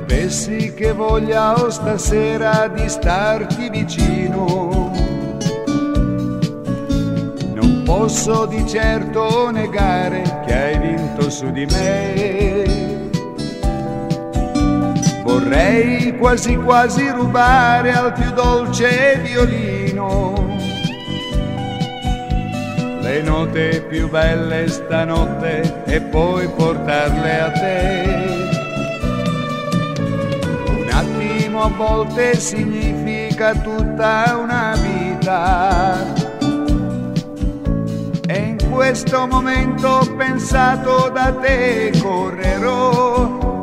sapessi che voglia ho stasera di starti vicino. Non posso di certo negare che hai vinto su di me. Vorrei quasi quasi rubare al più dolce violino le note più belle stanotte e poi portarle a te. Un attimo a volte significa tutta una vita, e in questo momento ho pensato da te correrò.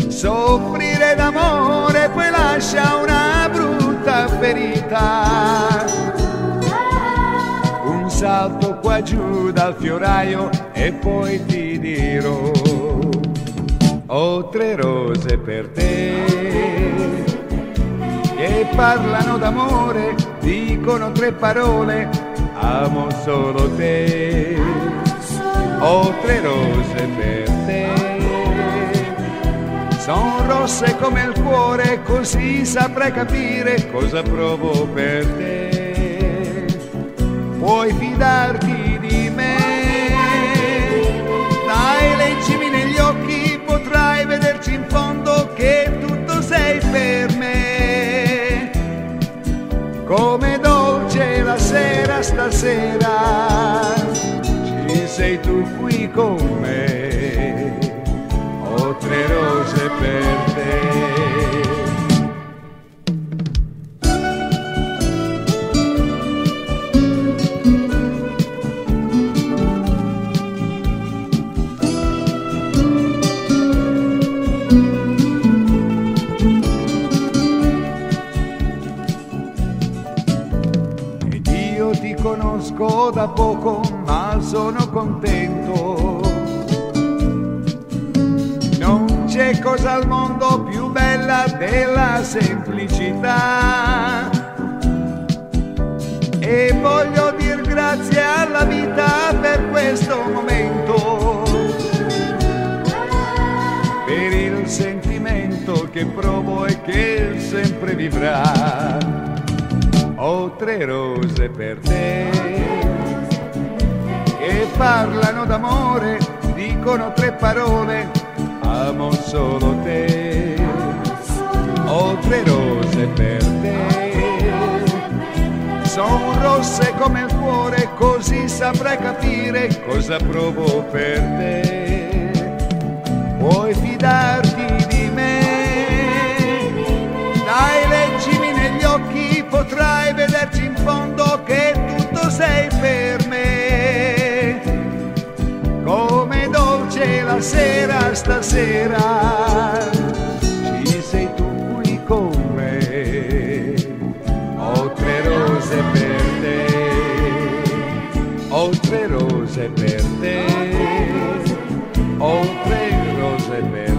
Soffrire d'amore poi lascia una brutta ferita. Un salto qua giù dal fioraio e poi ti dirò: ho 3 rose per te che parlano d'amore, dicono 3 parole, amo solo te. Ho 3 rose per te, son rosse come il cuore, così saprai capire cosa provo per te. Puoi fidarti di me, dai, leggimi negli occhi, potrai vederci in fondo che tutto sei per me. Come dolce la sera stasera, ci sei tu qui con me. Ho 3 rose per te. Ed io ti conosco da poco, ma sono contento. C'è cosa al mondo più bella della semplicità, e voglio dir grazie alla vita per questo momento, per il sentimento che provo e che sempre vivrà. Ho 3 rose per te che parlano d'amore, dicono 3 parole, amo solo te. Ho 3 rose per te, son rosse come il cuore, così saprai capire cosa provo per te. Puoi fidarti di me, dai, leggimi negli occhi, potrai vederci in fondo che tutto sei per me. Come dolce la sera stasera, ci sei tu qui con me. Ho 3 rose per te, ho 3 rose per te, ho 3 rose per te.